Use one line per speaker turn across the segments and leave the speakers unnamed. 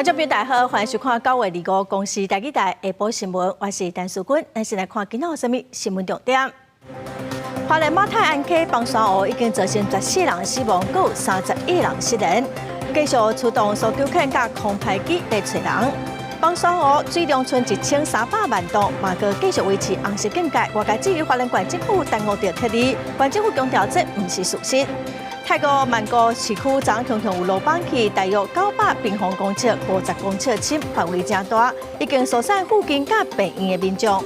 观众朋友大家好，欢迎收看9月25公司台语台下晡新闻，我是陈淑君。咱先来看今仔有甚物新闻重点。花莲马太安溪崩山湖已经造成14人死亡，还有31人失联，继续出动搜救犬甲空拍机来找人。崩山湖水量剩1300万吨，嘛阁继续维持红色警戒。外界质疑花莲县政府耽误着撤离，县政府强调这不是事实。泰国曼谷市区昨常常有落板起，大约900平方公尺、50公尺深，范围真大，已经疏散附近甲病院的民众。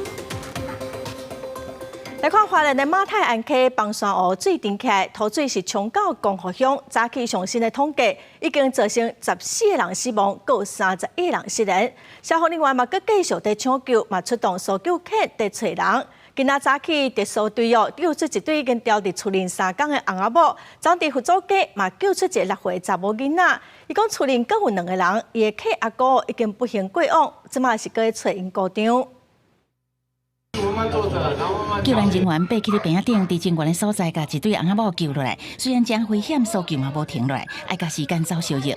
来看花莲的马太安溪崩山湖水涨起来，土水是冲到光复乡。早起上新的统计，已经造成14人死亡，还有31人失联。消防人员嘛，阁继续在抢救，嘛出动搜救犬在找人。今仔早起，特殊队伍救出一对已经调伫厝林3工的翁仔某，早伫福州街嘛救出一个6岁查某囡仔。伊讲厝林阁有2个人，伊的客阿哥已经不幸过往，即马是搁找因故乡。
救援人员爬起伫坪仔顶，伫真远的所在，甲一对翁仔某救落来。虽然真危险，搜救嘛无停落来，爱甲时间走烧热。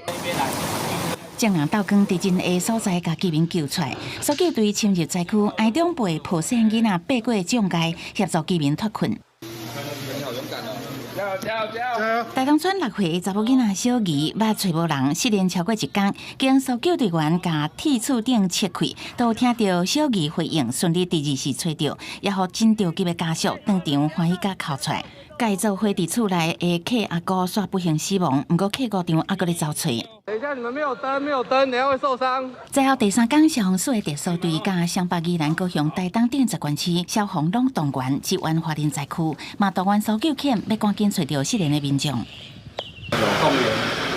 将人斗光伫真下所在，甲居民救出来。搜救队深入灾区，挨中背破死囡仔爬过障碍，协助居民脱困。大东村6岁查某囡仔小怡，捌找无人，失联超过1天，经搜救队员甲铁厝顶切开，都听到小怡回应，顺利第2时找到，也互真着急的家属当场欢喜甲哭出来。改造回伫厝内的客阿哥煞不幸死亡，不过客5场还搁咧遭找。
等一下，你们没有灯，等下会受伤。
最后第3天，消防署的特殊队甲双北宜兰高雄台东等10县市消防拢动员支援花莲灾区，嘛动员搜救犬要赶紧找到失联的民众。
有动员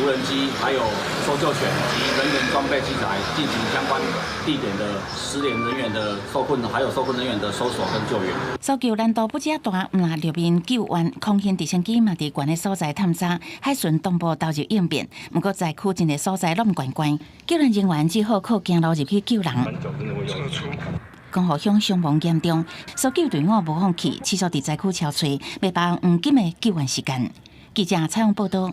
无人机，还有搜救犬及人员装备器材，进行相关地点的失联人员的受困，还有受困人员的搜索跟救援。
搜救难度不只大，若入面救援空勤直升机嘛伫悬的所在探查，海巡同步投入应变。不过在区真的所在拢悬悬，救援人员只好靠行路入去救人。光复乡伤亡严重，搜救队伍无放弃，持续伫灾区敲找，未帮黄金的救援时间。记者采访报道。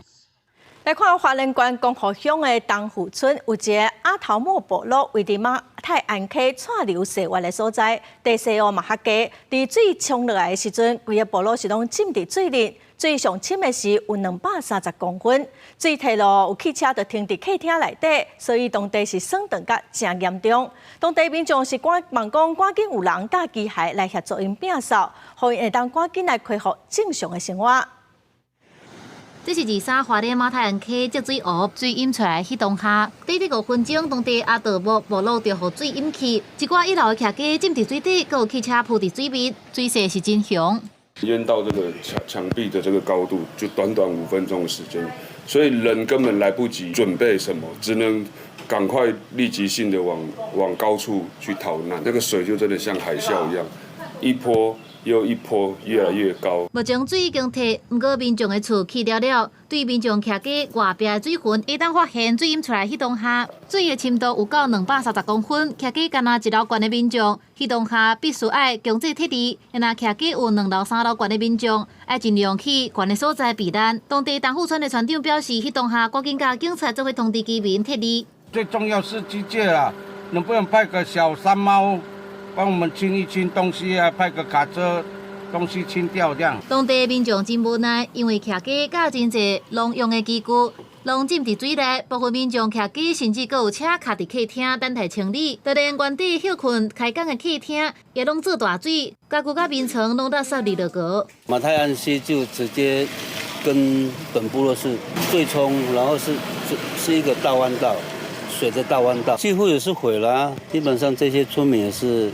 来看花莲县光复乡的东湖村有一个阿头木部落，位伫马太安溪串流溪湾的所在，地势嘛较低，伫水冲落来的时阵，规个部落是拢浸伫水里。水上深的时有230公分，水退落有汽车就停伫客厅内底，所以当地是霜冻甲真严重。当地民众是望讲赶紧有人甲机械来协助因摒扫，互因会当赶紧来恢复正常的生活。
这是23花莲马太安溪积水湖水淹出来迄当下，短短5分钟，当地阿道木部落就互水淹去，一寡1楼的徛家浸伫水底，还有汽车铺伫水面，水势是真凶。
淹到这个墙壁的这个高度，就短短5分钟的时间，所以人根本来不及准备什么，只能赶快立即性的往高处去逃难。那个水就真的像海啸一样，一波又一波，越来越高。
目前水已经退，不过民众的厝起了了。对民众徛家外壁的水源，一旦发现水淹出来，迄当下水的深度有到230公分，徛家干那1楼悬的民众，迄当下必须爱强制撤离。若徛家有2楼、3楼悬的民众，爱尽量去悬的所在避难。当地东湖村的村长表示，迄当下赶紧甲警察做伙通知居民撤离。
最重要是机械啦，能不能派个小山猫帮我们清一清东西啊？派个卡车。东西清掉这样。
当地民众真无奈，因为徛家甲真侪农用的机具，拢浸伫水内，部分民众徛家甚至阁有车卡伫客厅等待清理。就连原地休困开工的客厅，也拢做大水，家具甲面层拢到湿入了河。
马太安溪就直接跟本部落是对冲，然后是一个大弯道，水的大弯道，几乎也是毁了啊。基本上这些村民也是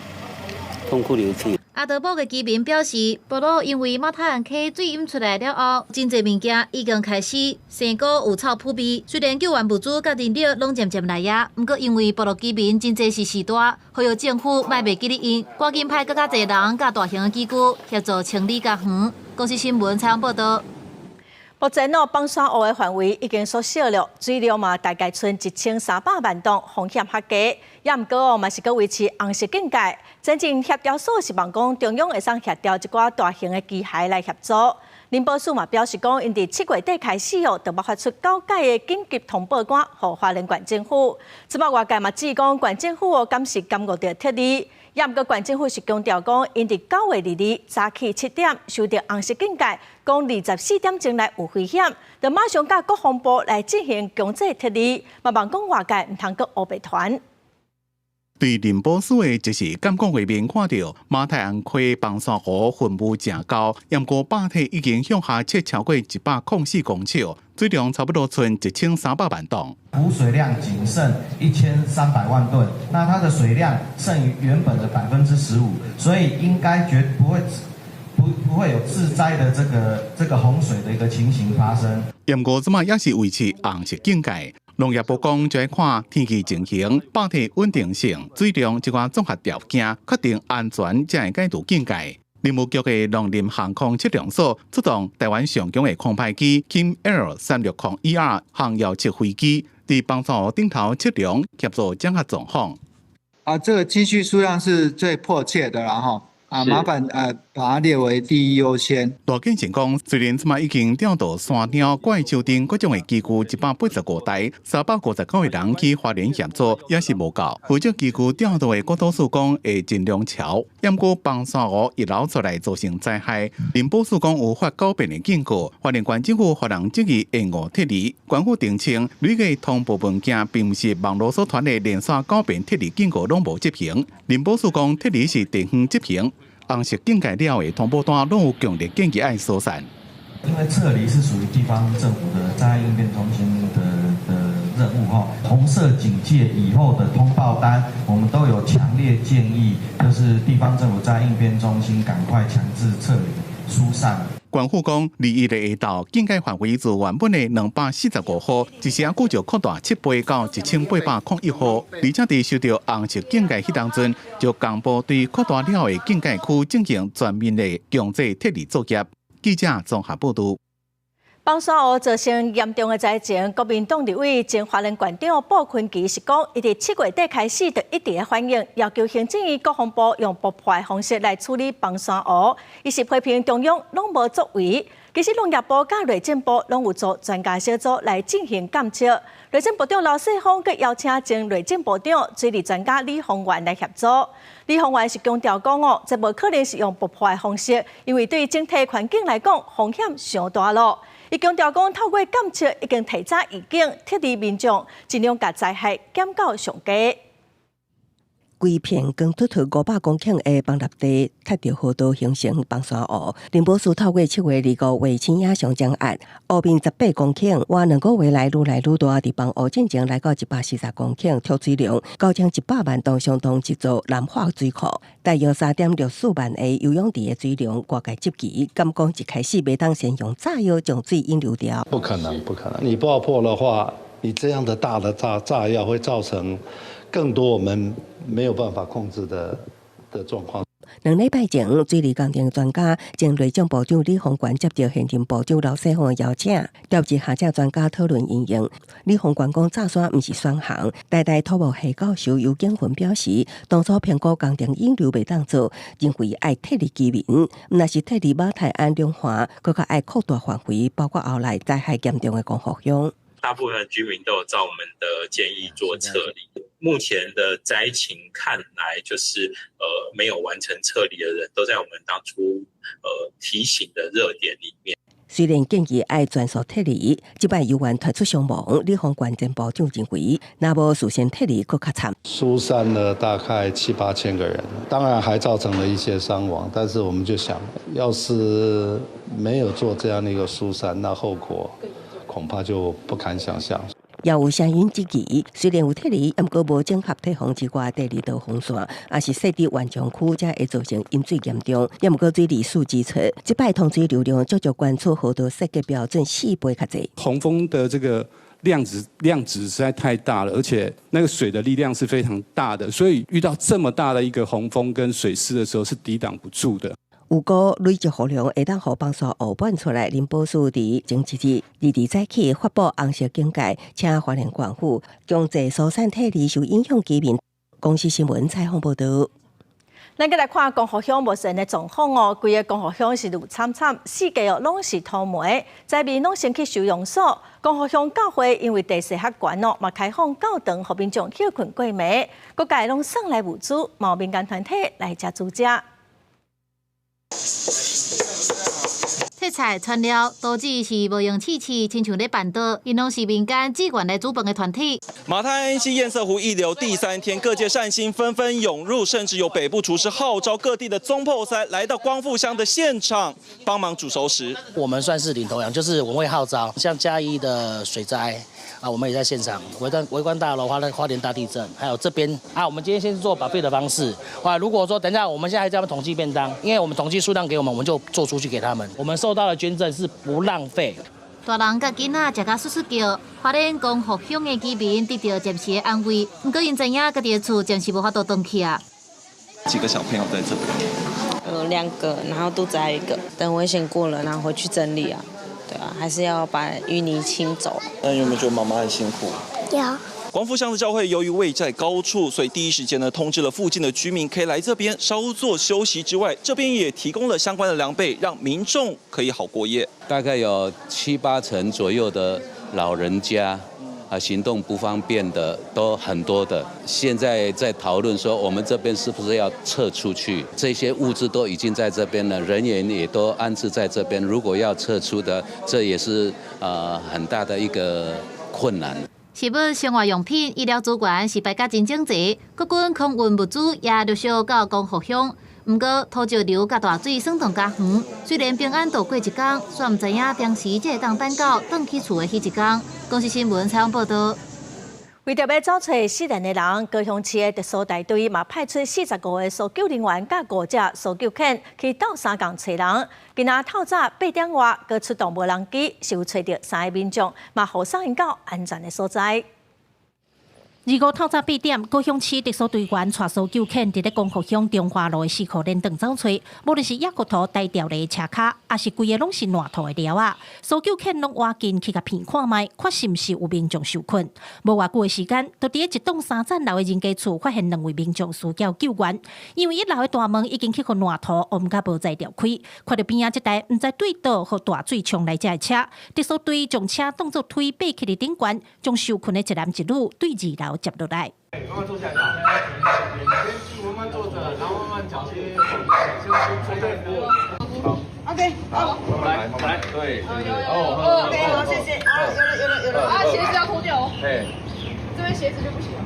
痛哭流涕。
阿德堡的居民表示，部落因为马太安溪水淹出来了后，真侪物件已经开始生果有臭扑鼻。虽然救援物资甲人力拢渐渐来呀，不过因为部落居民真侪是事大，呼吁政府莫袂记哩因，赶紧派更加侪人甲大型的机具协助清理甲园。公司新闻采访报道。
目前崩山湖的范围已经缩小了，水量嘛大概剩1300万吨，风险较低。也毋过嘛是搁维持红色警戒。真正协调所是望讲中央会使协调一寡大型的机械来协助。林保署嘛表示讲，因伫7月底开始就爆发出9届的紧急通报单，予花莲县政府。即摆外界嘛指讲，县政府敢是感觉到贴力。也毋过，县政府是强调讲，因伫9月2日早起7点收到红色警戒，讲24点钟内有危险，就马上甲国防部来进行强制撤离。嘛望讲外界毋通阁乌白团。
对林保署的即时监管画面看到，马太安溪崩山湖分布正高，淹过坝体已经向下撤超过104公尺，水量差不多存1300万吨。
湖水量仅剩1300万吨，那它的水量剩余原本的15%，所以应该不会有致灾的这个洪水的一个情形发生。
淹过即马也是维持红色警戒。农业部讲，就要看天气情形、坝体稳定性、水量一寡综合条件，确定安全才会解除警戒。林务局的农林航空测量所出动台湾上强的空拍机 Kim L360ER 航遥测飞机，伫崩山湖顶头测量，协助掌握状况。
这个机具数量是最迫切的啦哈。麻烦把它列为第一优先。
大警情讲，虽然即马已经调到山顶、怪丘顶各种的机具185台，359个人去花莲协助，也是无够。负责机具调到的国土署讲会尽量调，淹过崩山湖一流出来造成灾害。林保署讲有发9遍的警告，花莲县政府发人积极延误撤离。官府澄清，旅个通报文件并不是网络所传的连续9遍撤离警告拢无执行。林保署讲撤离是地方执行。红色警戒了的通报单拢有强烈建议爱疏散。
因为撤离是属于地方政府的灾害应变中心的任务哈。红色警戒以后的通报单，我们都有强烈建议，就是地方政府灾害应变中心赶快强制撤离疏散。
官府讲，21日下昼警戒范围自原本的245号，一时啊，就扩大7倍到1801号，而且伫收到红色警戒迄当阵，就公布对扩大了的警戒区进行全面的强制撤离作业。记者综合报道。
崩山湖造成严重的灾情，国民党立委前花莲县长布坤基是讲，伊伫7月底开始就一直反映，要求行政院国防部用爆破的方式来处理崩山湖，伊是批评中央拢无作为。其实农业部甲内政部拢有做专家小组来进行监测。内政部长刘世峰佮邀请前内政部长水利专家李宏源来协助。李宏源是强调讲这无可能是用爆破的方式，因为对整体环境来讲风险上大咯。伊强调讲，透过监测已经提早预警，撤离民众，尽量把灾害减到上低。
规片光秃秃500公顷的崩塌地，踢着河道形成崩山湖。林保署透过7月25日青野上江案，湖面18公顷，活2个月来愈来愈大，伫崩湖进程来到140公顷，抽水量高将100万吨，相当一座南化水库，大约3.64万个游泳池的水量挂界集齐。敢讲一开始袂当先用炸药将水引流掉？
不可能，不可能！你爆破的话，你这样的大的炸药会造成更多我们没有办法控制的状况。
2礼拜前，水利工程专家前内政部长李宏源接到现任部长刘世峰的邀请，调集下只专家讨论应用。李宏源讲炸山不是选项，台土木系教授尤景云表示，当初评估工程引流袂当做，认为爱撤离居民，若是撤离马太安中华，佮爱扩大范围，包括后来灾害严重的光复乡。
大部分居民都有照我们的建议做撤离。目前的灾情看来，就是没有完成撤离的人都在我们当初提醒的热点里面。
虽然建议爱全数撤离，即摆有关提出伤亡，李宏源前部长认为，若无事先撤离，佫较惨。
疏散了大概7-8千个人，当然还造成了一些伤亡，但是我们就想，要是没有做这样的一个疏散，那后果恐怕就不堪想象。
也有声音质疑，虽然有撤离，不过无整合退洪之外第2道洪线，也是设伫万江区，才会造成淹水严重。也不过水利署指出，即摆通水流量足足关注河道设计标准4倍较侪。
洪峰的这个量值实在太大了，而且那个水的力量是非常大的，所以遇到这么大的一个洪峰跟水势的时候是抵挡不住的。
有个累积雨量会当互崩山湖搬出来，林保署伫前1日22早起发布红色警戒，请花莲县府强制疏散撤离受影响居民。公司新闻采访报道。
咱再来看光复乡目前的状况哦，规个光复乡是如惨惨，四界哦拢是土霉，在面拢先去收容所。光复乡教会因为地势较悬哦，嘛开放教堂，互民众休困过暝，各界拢送来物资，毛民间团体来遮助者。
切菜串料都只是无用器器，亲像咧办桌，因拢是民间志愿来煮饭的团体。
马太安溪堰塞湖溢流第3天，各界善心纷纷涌入，甚至有北部厨师号召各地的中破塞来到光复乡的现场帮忙煮熟食。
我们算是领头羊，就是我们会号召，像嘉义的水灾啊，我们也在现场。围观大楼、花莲大地震，还有这边啊，我们今天先做buffet的方式。哇，如果说等一下我们现在还在统计便当，因为我们统计数量给我们，我们就做出去给他们。我们收到的捐赠是不浪费。
大人甲囡仔食甲簌簌叫，花莲光复乡的居民得到暂时的安慰。不过因知影家己的厝暂时无法度回去啊。
几个小朋友在这边？
2个，然后肚子还有1个。等危险过了，然后回去整理啊。对啊，还是要把淤泥清走。
那有没有觉得妈妈很辛苦？
有。
光复乡的教会由于位在高处，所以第一时间呢通知了附近的居民可以来这边稍作休息之外，这边也提供了相关的凉被，让民众可以好过夜。
大概有7、8成左右的老人家。行动不方便的都很多的，现在在讨论说我们这边是不是要撤出去？这些物资都已经在这边了，人员也都安置在这边。如果要撤出的，这也是很大的一个困难。
食物、生活用品、医疗资源是摆甲真整齐，各军空运物资也陆续到光复乡。不过，土石流甲大水算动加远，虽然平安度过一天，却唔知影当时才会当等到转去厝的迄一天。公司新闻采访报道。
为着要找找死人的人，高雄市的特殊大队嘛派出45个搜救人员甲5只搜救犬去到三港找人。今仔透早8点外，佮出动无人机，是有找到3个民众，嘛护送因到安全的所在。
25透早8点，高雄市特殊队员带搜救犬伫咧光复乡中华路的4库连长走找，无论是野骨头呆掉的车卡，也是规个拢是烂土的寮啊。搜救犬拢挖进去甲片看卖，看是毋是有民众受困。无偌久的时间，就伫咧一栋3层楼的人家厝发现2位民众需要救援，因为1楼的大门已经去互烂土掩甲无再调开，看到边仔即台毋知对倒互大水冲来遮的车，特殊队将车当作推爬起伫顶悬，将受困的一男一女对2楼接落来。
慢慢坐下来，慢慢坐着，然后慢慢脚先吹对好 ，OK， 好，来，对，哦，OK， 好，谢谢，有了，啊，鞋子要脱掉哦，哎，这边鞋子就不行了。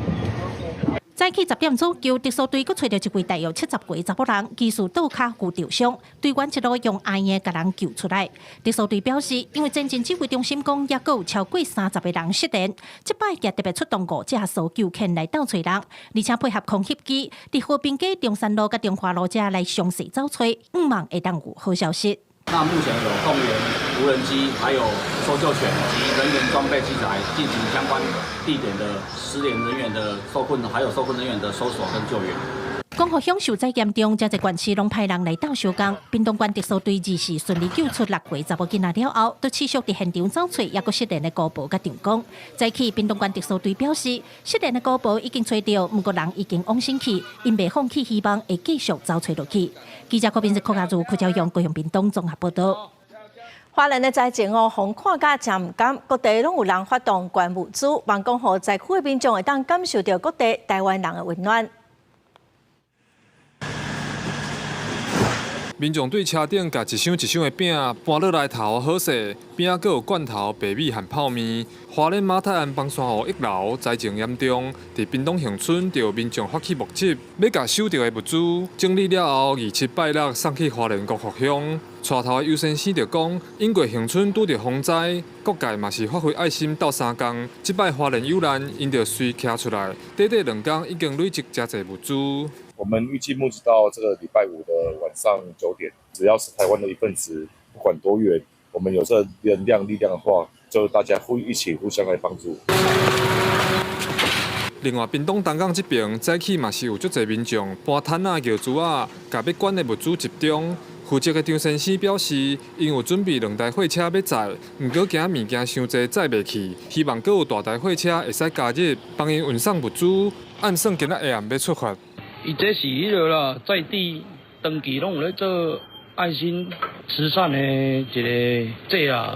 早起10点钟，救特殊队佫找到一位大约70岁查某人，疑似倒脚骨受伤，队员一路用爱的把人救出来。特殊队表示，因为前进指挥中心讲，也有超过30个人失联，这摆也特别出动5只搜救犬来到找人，而且配合空袭机，伫和平街中山路甲中华路遮来详细找找，望会当有好消息。
那目前有动员无人机，还有搜救犬及人员装备器材，进行相关地点的失联人员的受困，还有受困人员的搜索跟救援。
光复乡受灾严重，真侪县市拢派人来到收工。屏东县特殊队2时顺利救出6岁查某囡仔了后，都持续伫现场找找也阁失联的古堡甲长工。早起屏东县特殊队表示，失联的古堡已经找到，不过人已经往生去，因未放弃希望会继续找找落去。记者柯宾是柯家如柯朝阳高雄屏东综合报道。
花莲的灾情哦，风看甲真唔甘，各地拢有人发动捐物资，望讲互灾区的民众会当感受到各地台湾人的温暖。
民众对车顶甲一箱一箱的饼搬落来头好势，边仔阁有罐头、白米和泡面。花莲马太安邦山湖1楼灾情严重，伫屏东恒村就有民众发起募集，要甲收到的物资整理了后，27、86送去花莲光复乡。带头的优先生就讲，因过恒村拄着风灾，各界嘛是发挥爱心斗3工。即摆花莲有难，因就随骑出来，短2工已经累积真侪物资。
我们预计募集到这个礼拜5的晚上9点，只要是台湾的一份子，不管多远，我们有这能量力量的话，就大家一起互相来帮助。
另外，屏东东港这边早起嘛是有足侪民众搬摊仔、轿珠仔，甲要捐的物资集中。负责的张先生表示，因有准备2台货车要载，毋过惊物件伤济载袂去，希望阁有大台货车会使加入，帮因运送物资。按算今仔下暗要出发。
伊这是迄个啦，在地长期拢有咧做爱心慈善的一个节啊，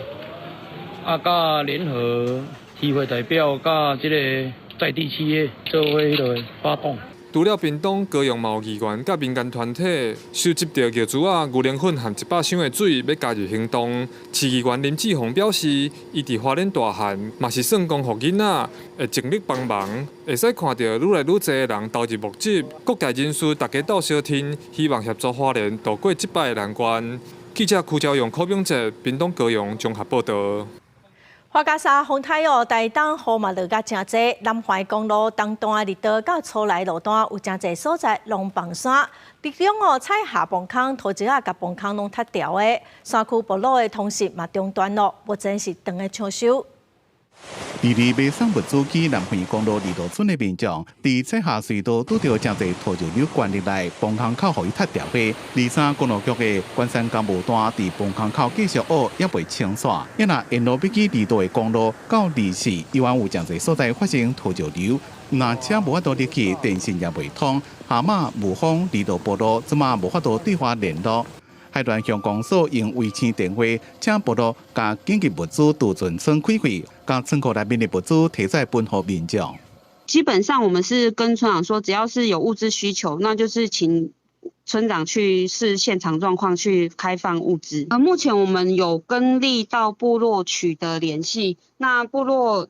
甲联合议会代表甲这个在地企业做伙迄个发动。
除了屏东、高雄嘛有议员甲民间团体收集到药珠仔、牛奶粉和100箱的水，要加入行动。市议员林志宏表示，伊伫花莲大汉嘛是算讲互囡仔会尽力帮忙，会使看到愈来愈侪的人投入募集，各界人士大家斗相挺，希望协助花莲渡过这摆的难关。记者邱朝阳、柯炳哲，屏东高雄综合报道。
花甲沙风台台东雨嘛落甲真济，南环公路东段立道到草来路段有真济所在拢崩山，其中踩下崩坑，头一甲崩坑拢塌掉的，山区部落的通讯嘛中断了，目前是长的抢修。
离卖送物资去南环公路二道村的民众，伫踩下隧道拄到真济土石流灌入来，崩坑口互伊塌掉的。23公路局的关山干部段伫崩坑口继续挖，也未清线。因若沿路必去二道的公路到24，依然有真济所在发生土石流。若车无法度入去，电信也未通。蛤蟆、雾峰、二道部落即马无法度对话联络。海đoàn向公所用卫星电话，请部落将紧急物资渡村村开会，将村口内面的物资提出来分给民众。
基本上我们是跟村长说，只要是有物资需求，那就是请村长去视现场状况去开放物资。目前我们有跟力到部落取得联系，那部落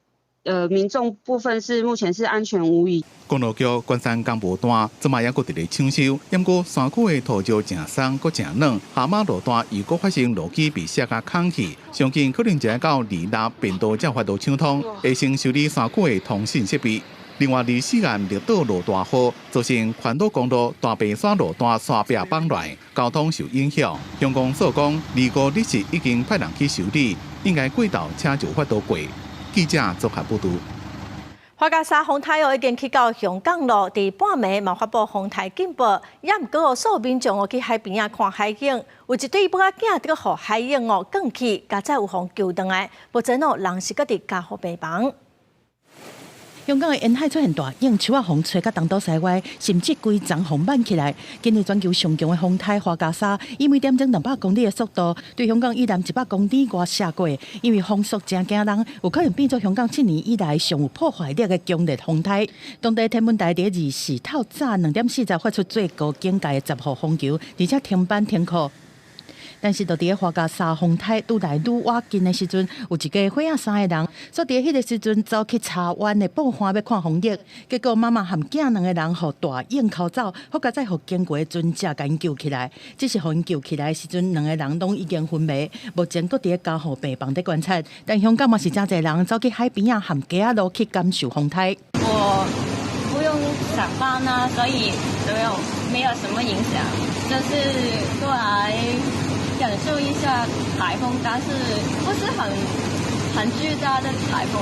民众部分是目前是安全无虞。
公路局关山干部段即马也搁伫咧抢修，不过山区的土石真松，搁真软，蛤蟆路段又搁发生路基被卸甲空去，相信可能就要到26变道才发度抢通，会先修理山区的通讯设备。另外，24岸绿岛路大雨，造成环岛公路大白山路段山壁崩乱，交通受影响。乡公所讲，25日时已经派人去修理，应该过道车就发度过。记者综合报道。
花甲沙风台已经去到香港路，伫半暝嘛发布风台警报，也毋过所有民众去海边看海景，有一对母仔囝伫互海影降去，加再有风救回来，目前人是搁伫家护病房。
香港的沿海出现大影，树仔风吹到东岛西歪，甚至规丛风漫起来。今日全球上强的风台花甲沙，以每点钟200公里的速度，对香港以南100公里外驶过。因为风速真惊人，有可能变作香港7年以来上有破坏力的强烈风台。当地天文台伫24透早2点40发出最高警戒的10号风球，而且停班停课。但是，就伫花甲沙风台愈来愈挖近的时阵，有一个火影衫的人，所伫迄个时阵走去茶湾的布花要看风景，结果妈妈和囝2个人互大影扣走，好甲再互经过的船只甲因救起来。只是互因救起来的时阵，2个人拢已经昏迷，目前搁伫家护病房伫观察。但香港嘛是真侪人走去海边和街仔路去感受风台。
我不用上班啊，所以没有什么影响，就是过来感受一下台风，但是不是很巨大的台风，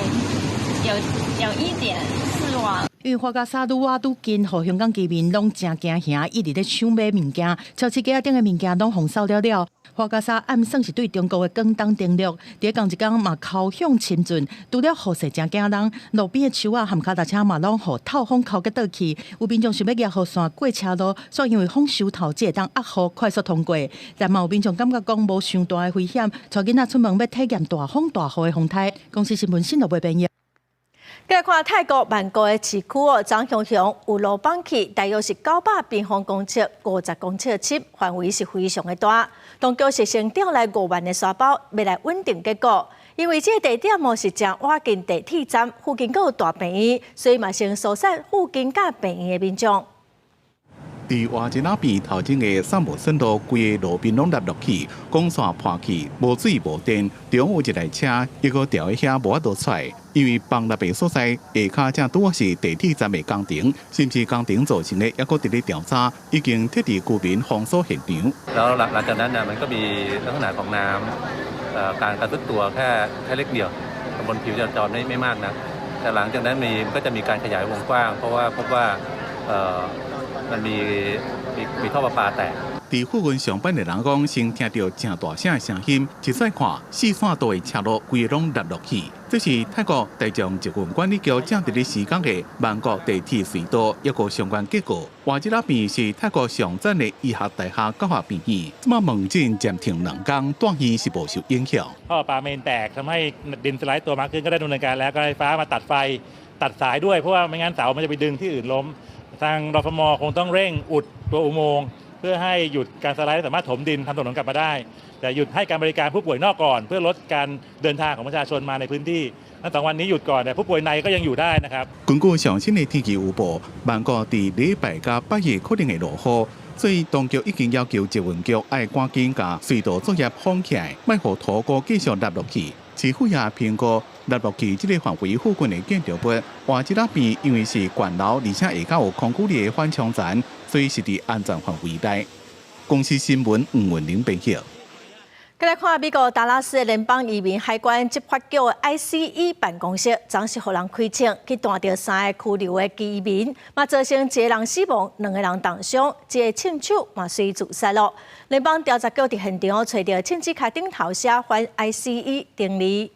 有一点失望。
因为花甲沙愈挖愈近，互香港居民拢真惊吓，一直咧抢买物件，超市架顶的物件拢封锁了了。花甲沙暗算是对中国的广东登陆，伫同一天嘛敲响深圳，除了雨势真惊人，路边的树仔和脚踏车嘛拢互透风扣个倒去。有民众想要逆雨伞过车路，所以因为风收头只会当压雨快速通过。但嘛有民众感觉讲无伤大的危险，带囡仔出门要体验大风大雨的风台。公司新闻新闻未编译。
再来看泰国曼谷的市区张雄雄有路崩起，大约是900平方公尺、50公尺深，范围是非常的大。当局是先调来5万的沙包，要来稳定结果。因为这个地点是正挖近地铁站，附近还有大病院，所以嘛先疏散附近甲病院的民众。
伫华吉那边头前的三无顺路，规个路边拢塌落去，管线破去，无水无电，中有一台车结果掉喺遐无法度出来，因为崩落的所在下骹正拄好是地铁站的工程，甚至工程造成的也搁伫咧调查，已經徹底居民封鎖現場。
แล้วหลังจากนั้นมันก็มีลักษณะของน้ำการกระตุ้นตัวแค่เล็กเดียวบนผิวจราจรไม่มากนะแต่หลังจากนั้นก็จะมีการขยายวงกว้างเพราะว่าพบว่ามันมีท่อประปาแตก。
伫附近上班的人讲，先聽到正大聲的聲音，一再看四線道的車路規個攏塌落去。这是泰国大众疾病管理局正伫咧施工的万国地铁隧道一个相关结果。话这边是泰国上赞的医学大厦教学病院，这么门诊暂停2天，断线是无受影响。
ท่อปาเมนแตกทำให้ดินสไลด์ตัวมากขึ้นก็ได้ดำเนินการแล้วก็ไฟฟ้ามาตัดไฟตัดสายด้วยเพราะว่าไม่งั้นเสามันจะไปดึงที่อื่นล้มทางรฟม.คงต้องเร่งอุดตัวอุโมงค์เพื่อให้หยุดการสไลด์สามารถถมดินทำถนนกลับมาได้แต่หยุดให้การบริการผู้ป่วยนอกก่อนเพื่อลดการเดินทางของประชาชนมาในพื้นที่ทั้ง2วันนี้หยุดก่อนแต่ผู้ป่วยในก็ยังอยู่ได้นะครับ
根據上新的天氣預報，萬國伫禮拜甲8月可能會落雨，所以當局已經要求疾運局要趕緊甲隧道作業封起來，莫互土膏繼續納落去。市府也評估納落去這個範圍附近的建築物，話這邊因為是懸樓，而且下較有空氣力的緩衝層，所以是伫安全範圍內。公司新聞吳文玲報道。
再来看美国达拉斯联邦移民海关执法局的 ICE 办公室，昨是互人开枪，去弹到3个拘留的移民，嘛造成1个人死亡，2个人重伤，一个枪手嘛随自杀了。联邦调查局伫现场找到枪支卡顶头写反 ICE 定理。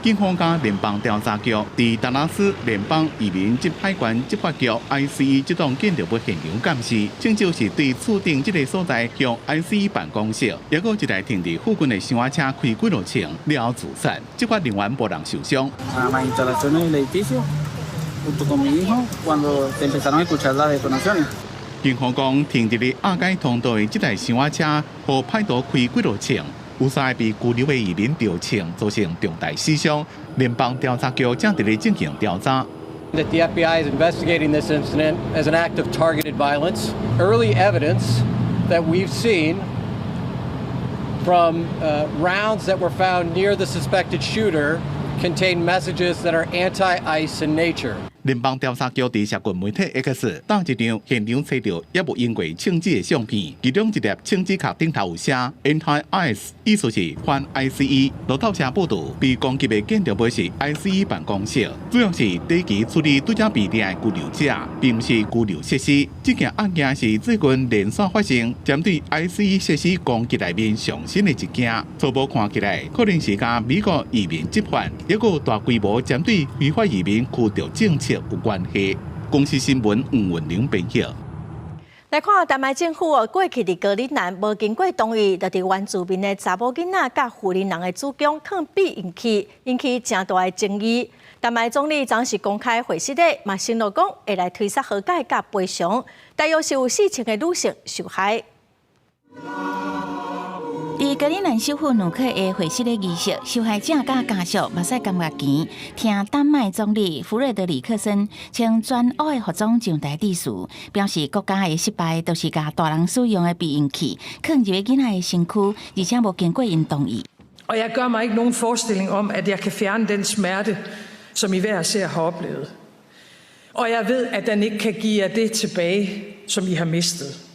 警方甲联邦调查局伫达拉斯联邦移民及海关执法局 ICE 这栋建筑物现场监视，正就是对厝顶这个所在向 ICE 办公室，也个一台停伫附近的小货车开几路枪，了后自杀，执法人员无人受伤。警方讲，停伫咧亚街通道的这台小货车，互歹徒开几路枪。有3个被拘留的移民着枪，造成重大死伤。联邦调查局正伫咧进行调查。
That the FBI is investigating this incident as an act of targeted violence. Early evidence that we've seen from rounds that were found near the suspected shooter contain messages that are anti-ICE in nature.
联邦调查局伫社群媒体 X 当一张现场找到也无因过枪支的相片，其中一粒枪支壳顶头有写 Anti-ICE， 意思是反 ICE。路透社报道，被攻击的建筑物是 ICE 办公室，主要是短期处理对这被定的拘留者，并不是拘留设施。这件案件是最近连续发生针对 ICE 设施攻击内面上新的一件。初步看起来，可能是甲美国移民执法，也有大规模针对非法移民驱逐政策有关系。公司新闻吴文玲报道。
来看丹麦政府过去伫格陵兰无经过同意，就伫原住民的查某囡仔甲富人人的子宫抗避孕器，引起正大的争议。丹麦总理昨是公开会室内，嘛承诺讲会来推出和解甲赔偿，但又是有4千个女性受害。
伫格陵兰首府努克的会室的仪式，受害者甲家属目屎感觉甜，听丹麦总理弗瑞德里克森穿全黑的服装上台致辞，表示国家的失败都是甲大人使用的避孕器放入囡仔的身躯，而且无经过因同意。
Og jeg gør mig ikke nogen forestilling om, at jeg kan fjerne den smerte, som I hver især har oplevet. Og jeg ved, at den ikke kan give jer det tilbage, som I har mistet.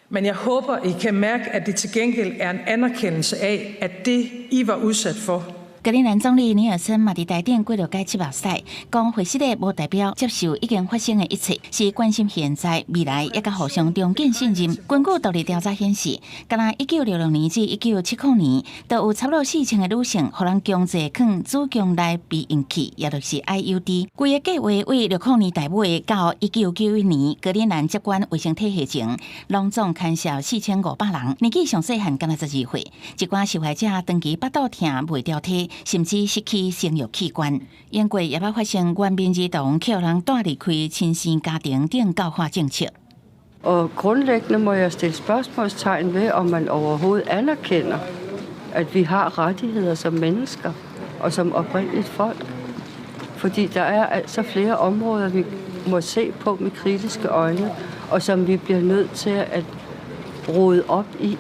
Men jeg håber, I kan mærke, at det til gengæld er en anerkendelse af, at det, I var udsat for,
格陵兰总理尼尔森嘛伫台顶过了解七目屎，讲会室内无代表接受已经发生的一切，是关心现在、未来，也甲互相重建信任。根据独立调查显示，敢若1966年至1970年，都有差不多4000个女性，互人强制放子宫内避孕器，也就是 IUD。规个计划为60年代尾到1991年，格陵兰接管卫生体系前，拢总牵涉4500人，年纪上细汉敢若12岁。一寡受害者长期腹肚痛、袂调体。甚至失去生育器官，英国也捌发生原民儿童去人带离开亲生家庭等教化政策。
Og grundlæggende må jeg stille spørgsmålstegn ved, om man overhovedet anerkender, at vi har rettigheder som mennesker og som oprindeligt folk. Fordi der er altså flere områder, vi må se på med kritiske øjne, og som vi bliver nødt til at rode op i.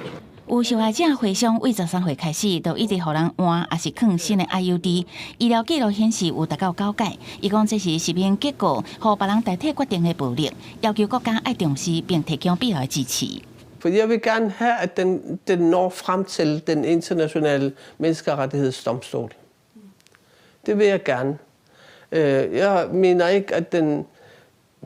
有受害者回想，为13岁开始，就一直互人换，也是放新的 IUD。医疗记录显示有达到9届。伊讲这是实验结果，互别人代替决定的暴力，要求国家爱重視並提供必要的支持。
For jeg vil gerne have, at den når frem til den internationale menneskerettighedsdomstol. Det vil jeg gerne. Jeg mener ikke, at den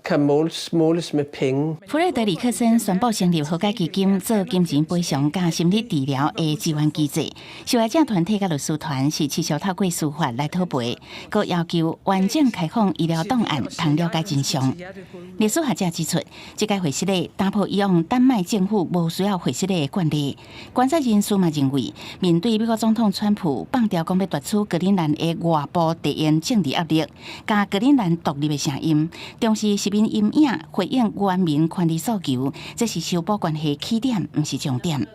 kan måles med penge.
弗雷德里克森宣布成立和解基金，做金钱赔偿加心理治疗的支援机制。受害者团体甲律师团是持续透过司法来讨赔，佮要求完整开放医疗档案，通了解真相。历史学者指出，这个会失礼打破以往丹麦政府无需要会失礼的惯例。观察人士嘛认为，面对美国总统川普放调讲要夺取格陵兰的外部地缘政治压力，加格陵兰独立的声音，同时是面阴影回应原民权利诉求，这是修补关系起点，不是重点。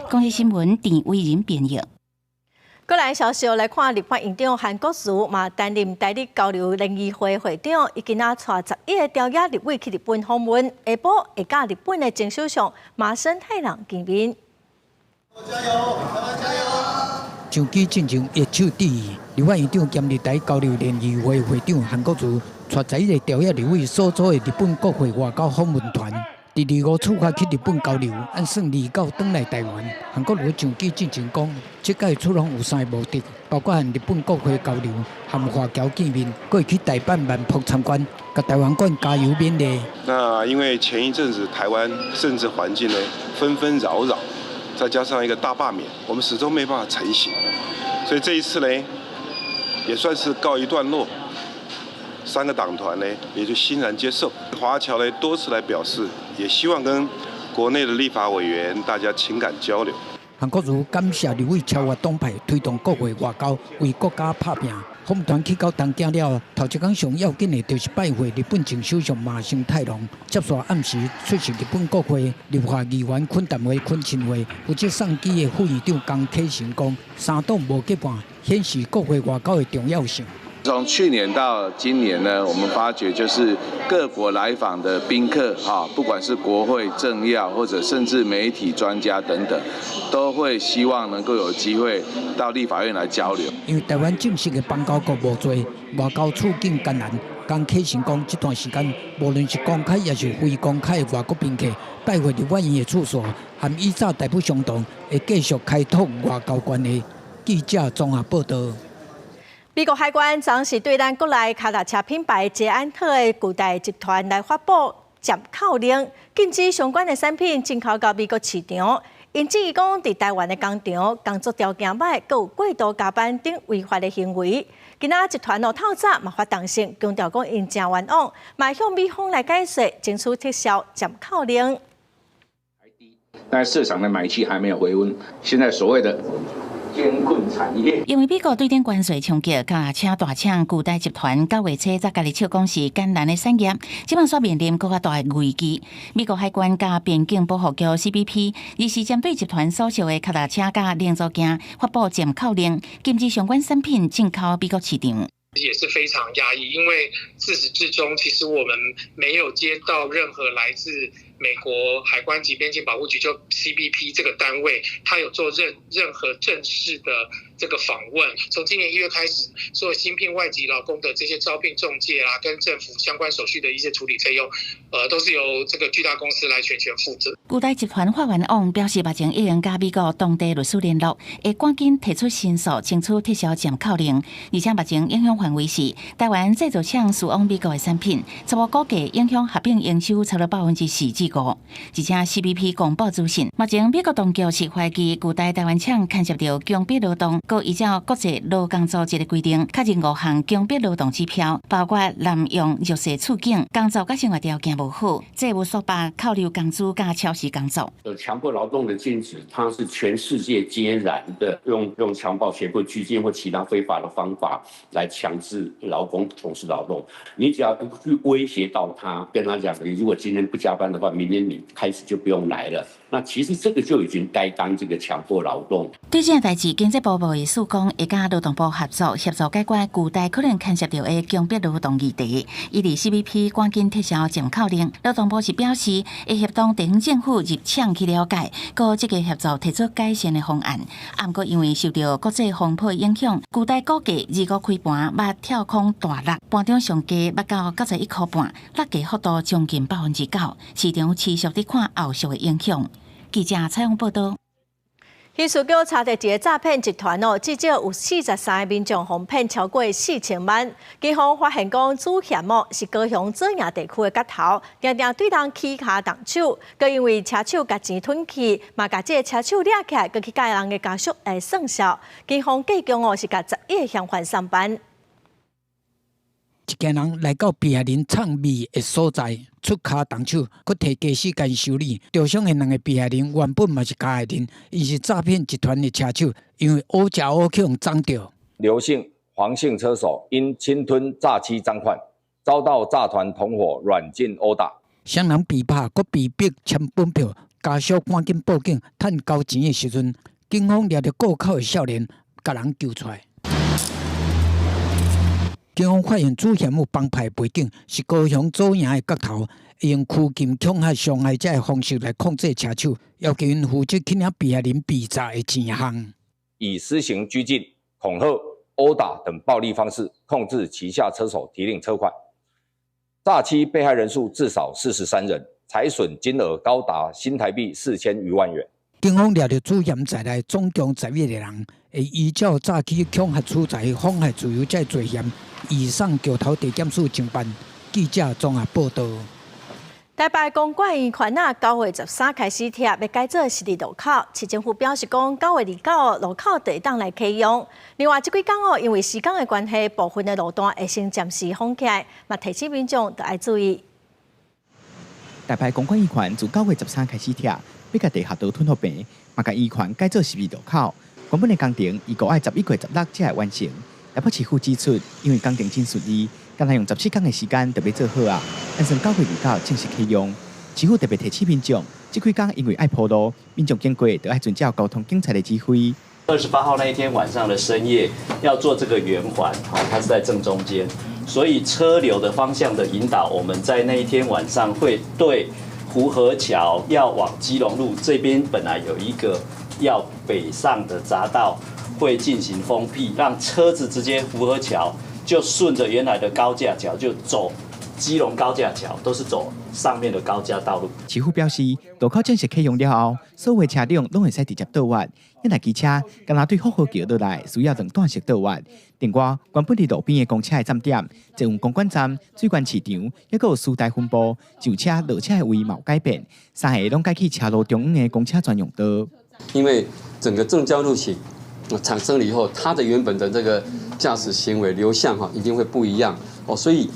公视新闻田伟仁编译。
过来消息来看，立法院长韩国瑜嘛担任台日交流联谊会会长，已经带11个朝野立委去日本访问，下晡会甲日本的前首相麻生太郎见面。
加油，台湾加油！上期进行一手致意，立法院长兼日台交流联谊会会长韩国瑜，带11个朝野立委所组的日本国会外交访问团。第25出发去日本交流，按算29返来台湾。韩国瑜上期进行讲，这届出访有3个目的，包括和日本国会交流、和华侨见面，过去台办万博参观，甲台湾馆加油勉励。
那因为前一阵子台湾政治环境呢纷纷扰扰，再加上一个大罢免，我们始终没办法成型，所以这一次呢，也算是告一段落。3个党团呢，也就欣然接受。华侨呢多次来表示，也希望跟国内的立法委员大家情感交流。
韩国瑜感谢立委超越党派，推动国会外交，为国家拍拼。访问团去到东京了，头一天上要紧的就是拜会日本前首相麻生太郎，接续暗时出席日本国会立法议员懇谈会、恳亲会。负责送机的副议长江启臣讲，3党无结伴，显示国会外交的重要性。
从去年到今年呢，我们发觉就是各国来访的宾客不管是国会政要或者甚至媒体专家等等，都会希望能够有机会到立法院来交流。
因为台湾正式的邦交国无多，外交处境艰难。江启臣讲，这段时间无论是公开也是非公开的外国宾客拜会立法院的处所，和以早大不相同，会继续开拓外交关系。记者综合报道。
美国海关昨是对咱国内脚踏车品牌捷安特的古代集团来发布暂扣令，禁止相关的产品进口到美国市场。因质疑讲，伫台湾的工厂工作条件歹，佮有过度加班等违法的行为。今仔集团透早嘛发动性，强调讲因正冤枉，嘛向美方来解说，争取撤销暂扣令。
但市场的买气还没有回温，现在所谓的艰困产业。
因为美国对顶关税冲击，甲请大厂古代集团9月初才家己笑讲是艰难的产业，即摆煞面临更加大的危机。美国海关甲边境保护局 CBP 亦是针对集团所属的脚踏车甲零组件发布暂扣令，禁止相关产品进口美国市场。
也是非常压抑，因为自始至终，其实我们没有接到任何来自美国海关及边境保护局，就 CBP 这个单位，他有做任何正式的这个访问。从今年1月开始，所有新聘外籍劳工的这些招聘中介啦，跟政府相关手续的一些处理费用，都是由这个巨大公司来全权负责。
古代集团法院网表示，目前已经甲美国当地律师联络，会赶紧提出申诉，争取撤销暂扣令，而且目前影响范围是台湾制造厂输往美国的产品，初步估计影响合并营收超过4%至5%。而且 CBP 公布资讯，目前美国当局是怀疑古代台湾厂牵涉到强迫劳动，佮依照国际劳工组织的规定，确认5项强迫劳动指标，包括滥用弱势处境、工作甲生活条件不好、债务索罚、扣留工资甲超时工作。
强迫劳动的禁止，它是全世界皆然的，用强暴、胁迫、拘禁或其他非法的方法来强制劳工从事劳动。你只要不去威胁到他，跟他讲，你如果今天不加班的话，明天你开始就不用来了。那其实这个就已经该当这个强迫劳动。
对这件代志，经济部的署讲会甲劳动部合作解决古代可能牵涉到的强迫劳动议题。伊伫 CBP 赶紧撤销暂扣令，劳动部是表示会协同地方政府入厂去了解，佮积极合作提出改善的方案。不过因为受到国际风波影响，古代估计2五开盘捌跳空大落，盘中上价捌到91块半，落价幅度将近9%，市场持续伫看后续的影响。记者采访报道。
刑事局查到一个诈骗集团至少有43个民众哄骗超过4000万。警方发现讲主嫌是高雄左营地区的角头，常常对人起骹动手，佮因为车手甲钱吞去，嘛甲这个车手掠起来，佮去甲人的家属来算账。警方计供是甲11个嫌犯上班。
一家人来到被害人藏匿的所在，出卡动手，佮摕驾驶间修理。受伤的两个被害人原本嘛是加害人，伊是诈骗集团的车手，因为乌食乌去撞到。
刘姓、黄姓车手因侵吞诈欺赃款，遭到诈团同伙软禁殴打。
双人被拍，佮被逼签本票，家属赶紧报警，趁交钱的时阵，警方抓到过口的少年，甲人救出来。警方发现主嫌有帮派背景，是高雄左营的角头，用拘禁、恐吓伤害者的方式来控制车手，要求因负责去领被害人被诈的钱项。
以施行拘禁、恐吓、殴打等暴力方式控制旗下车手提领车款，诈欺被害人数至少43人，财损金额高达新台币4000余万元。
警方抓到主嫌在内总共11个人，会依照诈欺、恐吓取财、妨害自由罪罪嫌，移送桥头地检署侦办。记者综合报道。
台北公馆医院9月13开始贴，要改做实地路口。市政府表示讲，9月29路口就会当来启用。另外，这几天因为施工的关系，部分的路段会先暂时封起来，嘛提醒民众要注意。
台北公馆医院自9月13开始贴，要甲地下道吞合平，嘛甲医院改做实地路口。原本的工程预估爱11月16才会完成。台北市府指出，因为工程真顺利，刚才用14天的时间就要做好啊，按算9月29正式启用。市府特别提醒民众，这几天因为爱铺路，民众经过就爱遵照交通警察的指挥。
28号那一天晚上的深夜要做这个圆环，它是在正中间，所以车流的方向的引导，我们在那一天晚上会对湖河桥要往基隆路这边本来有一个要北上的匝道，会进行封闭，让车子直接湖河桥就顺着原来的高架桥就走基隆高架桥，都是走上面的高架道路。
市府表示，路口正式启用了后，所有车辆拢会使直接倒弯。一台机车，敢若对福和桥倒来，需要等段式倒弯。另外，原本伫路边的公车的站点，就用公馆站、水管市场，还有时代分布，上车落车的位嘛有改变，三下拢改去车路中央的公车专用道。
因为整个正交路型产生了以后，它的原本的这个驾驶行为流向一定会不一样哦，所以